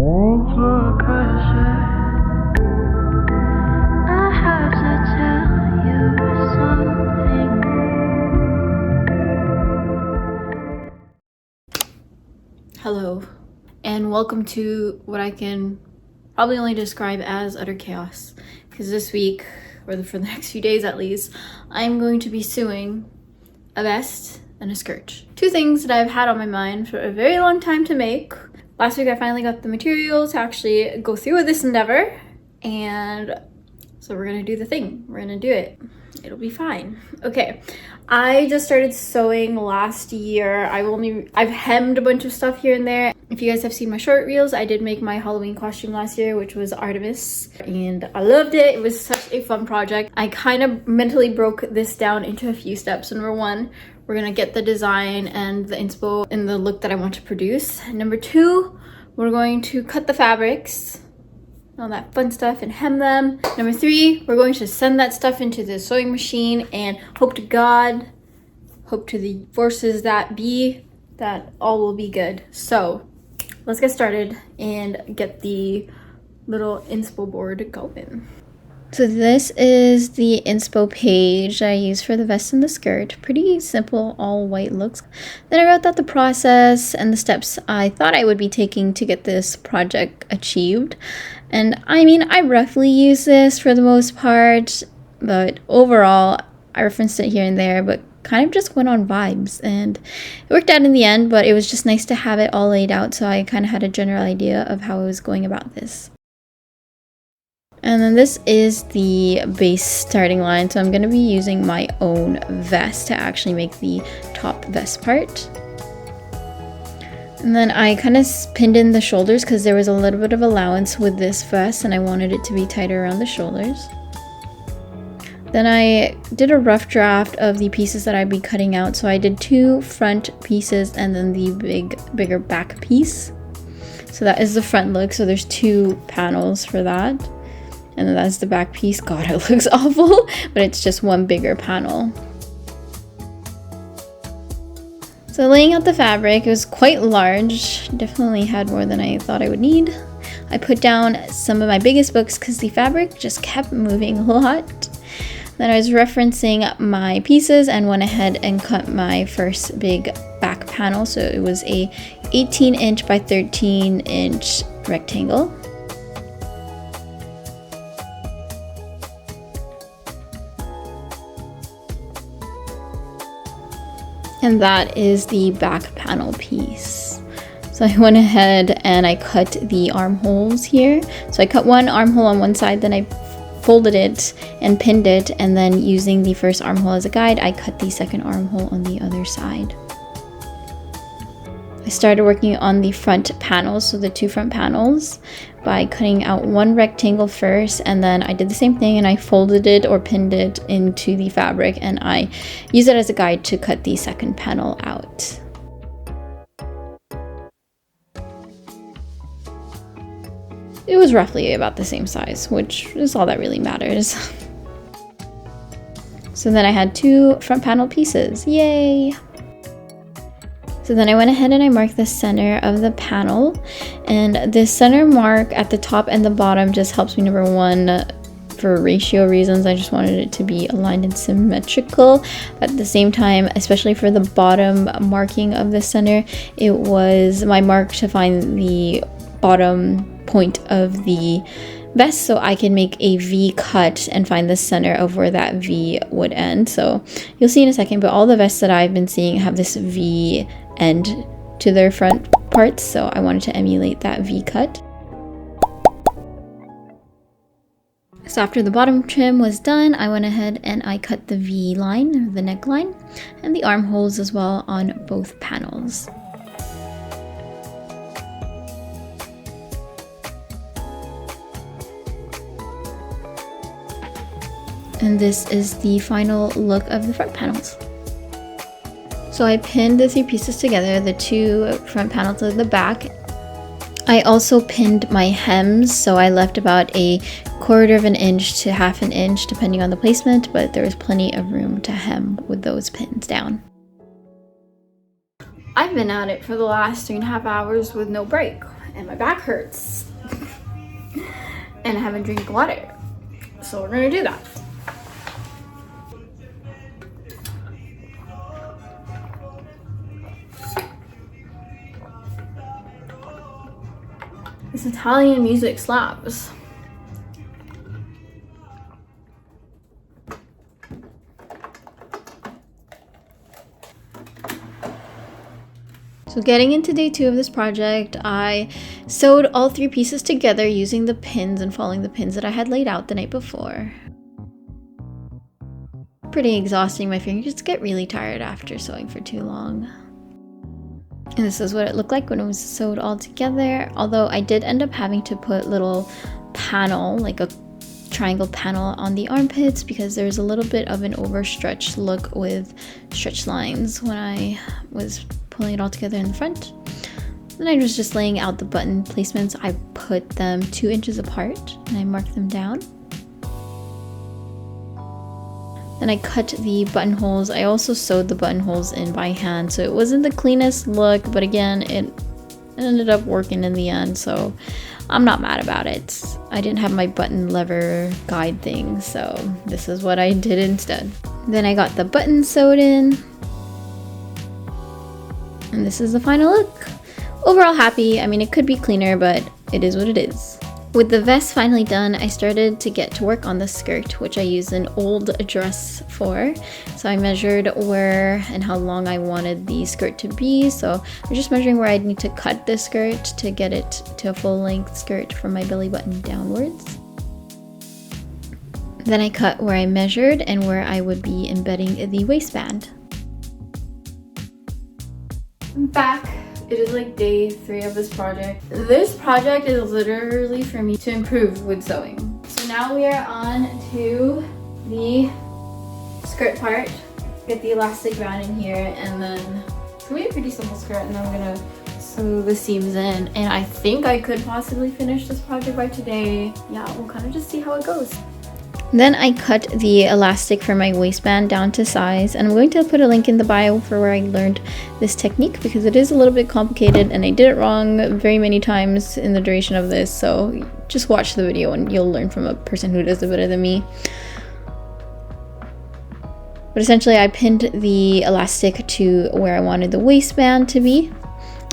I have to tell you something. Hello, and welcome to what I can probably only describe as utter chaos. Because this week, or for the next few days at least, I'm going to be sewing a vest and a skirt. Two things that I've had on my mind for a very long time to make. Last week I finally got the materials to actually go through with this endeavor, and so we're gonna do the thing. We're gonna do it. It'll be fine. Okay, I just started sewing last year. I've hemmed a bunch of stuff here and there. If you guys have seen my short reels, I did make my Halloween costume last year, which was Artemis, and I loved it. It was such a fun project. I kind of mentally broke this down into a few steps. Number one, we're gonna get the design and the inspo and the look that I want to produce. Number two, we're going to cut the fabrics, all that fun stuff, and hem them. Number three, we're going to send that stuff into the sewing machine and hope to God, hope to the forces that be, that all will be good. So let's get started and get the little inspo board going. So this is the inspo page I used for the vest and the skirt. Pretty simple, all white looks. Then I wrote out the process and the steps I thought I would be taking to get this project achieved. And I mean, I roughly use this for the most part, but overall I referenced it here and there, but kind of just went on vibes, and it worked out in the end. But it was just nice to have it all laid out, so I kind of had a general idea of how I was going about this. And then this is the base starting line, so I'm going to be using my own vest to actually make the top vest part. And then I kind of pinned in the shoulders because there was a little bit of allowance with this vest and I wanted it to be tighter around the shoulders. Then I did a rough draft of the pieces that I'd be cutting out. So I did two front pieces and then the bigger back piece. So that is the front look. So there's two panels for that. And then that's the back piece. God, it looks awful, but it's just one bigger panel. So laying out the fabric, it was quite large. Definitely had more than I thought I would need. I put down some of my biggest books because the fabric just kept moving a lot. Then I was referencing my pieces and went ahead and cut my first big back panel. So it was a 18-inch by 13-inch rectangle. And that is the back panel piece. So I went ahead and I cut the armholes here. So I cut one armhole on one side, then I folded it and pinned it, and then using the first armhole as a guide, I cut the second armhole on the other side. I started working on the front panels, so the two front panels, by cutting out one rectangle first, and then I did the same thing and I folded it or pinned it into the fabric, and I used it as a guide to cut the second panel out. It was roughly about the same size, which is all that really matters. So then I had two front panel pieces, yay! So then I went ahead and I marked the center of the panel, and the center mark at the top and the bottom just helps me, number one, for ratio reasons. I just wanted it to be aligned and symmetrical. At the same time, especially for the bottom marking of the center, it was my mark to find the bottom point of the vest so I can make a V cut and find the center of where that V would end. So you'll see in a second, but all the vests that I've been seeing have this V end to their front parts, so I wanted to emulate that V cut. So after the bottom trim was done, I went ahead and I cut the V line, or the neckline, and the armholes as well on both panels. And this is the final look of the front panels. So I pinned the three pieces together, the two front panels at the back. I also pinned my hems, so I left about a 1/4 of an inch to 1/2 an inch depending on the placement, but there was plenty of room to hem with those pins down. I've been at it for the last 3.5 hours with no break. and my back hurts and I haven't drank water. So we're gonna do that. This Italian music slaps. So getting into day 2 of this project, I sewed all 3 pieces together using the pins and following the pins that I had laid out the night before. Pretty exhausting, my fingers get really tired after sewing for too long. And this is what it looked like when it was sewed all together, although I did end up having to put little panel, like a triangle panel on the armpits because there's a little bit of an overstretched look with stretch lines when I was pulling it all together in the front. Then I was just laying out the button placements. I put them 2 inches apart and I marked them down. Then I cut the buttonholes. I also sewed the buttonholes in by hand, so it wasn't the cleanest look, but again, it ended up working in the end, so I'm not mad about it. I didn't have my button lever guide thing, so this is what I did instead. Then I got the buttons sewed in, and this is the final look. Overall happy. I mean, it could be cleaner, but it is what it is. With the vest finally done, I started to get to work on the skirt, which I used an old dress for. So I measured where and how long I wanted the skirt to be. So I'm just measuring where I'd need to cut the skirt to get it to a full-length skirt from my belly button downwards. Then I cut where I measured and where I would be embedding the waistband. I'm back. It is like day 3 of this project. This project is literally for me to improve with sewing. So now we are on to the skirt part. Get the elastic band in here, and then it's gonna be a pretty simple skirt, and then I'm gonna sew the seams in. And I think I could possibly finish this project by today. Yeah, we'll kind of just see how it goes. Then I cut the elastic for my waistband down to size, and I'm going to put a link in the bio for where I learned this technique because it is a little bit complicated and I did it wrong very many times in the duration of this, so just watch the video and you'll learn from a person who does it better than me. But essentially I pinned the elastic to where I wanted the waistband to be,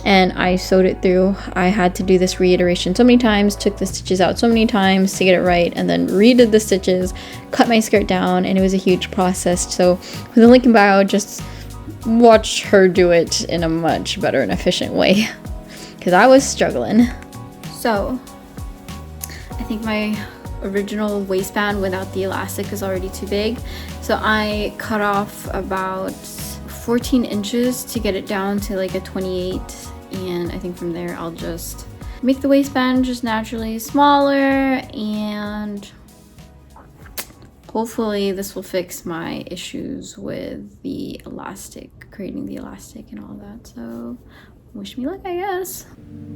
and I sewed it through. I had to do this reiteration so many times, took the stitches out so many times to get it right, and then redid the stitches, cut my skirt down, and it was a huge process. So with the link in bio, just watch her do it in a much better and efficient way because I was struggling. So I think my original waistband without the elastic is already too big, so I cut off about 14 inches to get it down to like a 28, and I think from there I'll just make the waistband just naturally smaller, and hopefully this will fix my issues with the elastic, creating the elastic and all that. So wish me luck, I guess.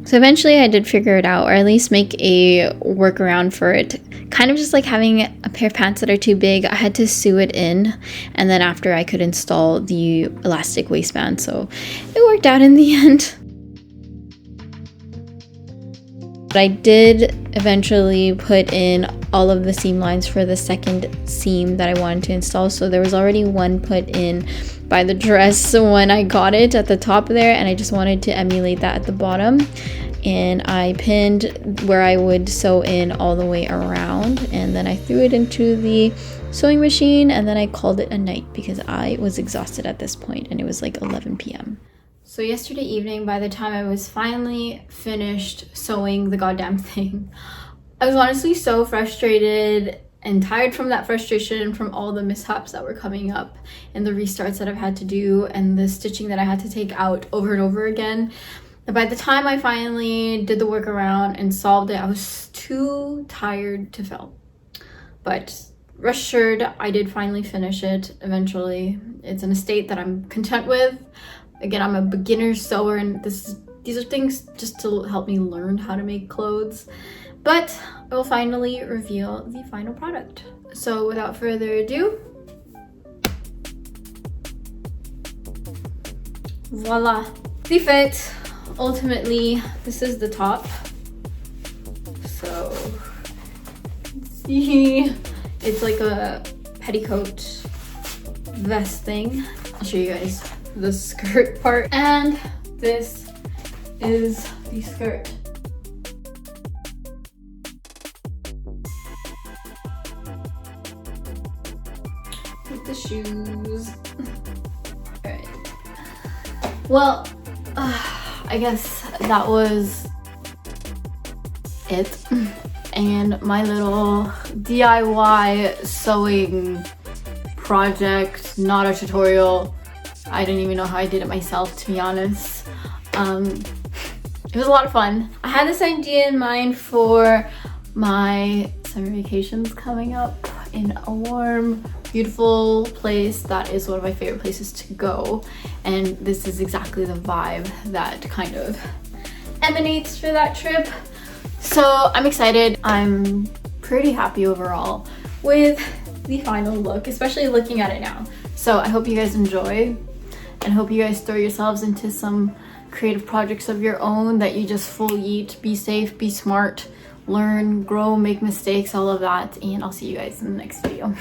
So eventually I did figure it out, or at least make a workaround for it. Kind of just like having a pair of pants that are too big, I had to sew it in, and then after I could install the elastic waistband, so it worked out in the end. But I did eventually put in all of the seam lines for the second seam that I wanted to install. So there was already one put in by the dress when I got it at the top there, and I just wanted to emulate that at the bottom. And I pinned where I would sew in all the way around, and then I threw it into the sewing machine, and then I called it a night because I was exhausted at this point, and it was like 11 p.m. So yesterday evening, by the time I was finally finished sewing the goddamn thing, I was honestly so frustrated and tired from that frustration, from all the mishaps that were coming up and the restarts that I've had to do and the stitching that I had to take out over and over again. By the time I finally did the workaround and solved it, I was too tired to film. But rest assured, I did finally finish it eventually. It's in a state that I'm content with. Again, I'm a beginner sewer, and these are things just to help me learn how to make clothes. But I will finally reveal the final product. So without further ado, voila. The fit. ultimately, this is the top. So, see, it's like a petticoat vest thing. I'll show you guys the skirt part. And this is the skirt. With the shoes. Alright. Well, I guess that was it. And my little DIY sewing project, not a tutorial. I didn't even know how I did it myself, to be honest. It was a lot of fun. I had this idea in mind for my summer vacations coming up in a warm, beautiful place that is one of my favorite places to go. And this is exactly the vibe that kind of emanates for that trip. So I'm excited. I'm pretty happy overall with the final look, especially looking at it now. So I hope you guys enjoy and hope you guys throw yourselves into some creative projects of your own that you just full yeet. Be safe, be smart, learn, grow, make mistakes, all of that. And I'll see you guys in the next video.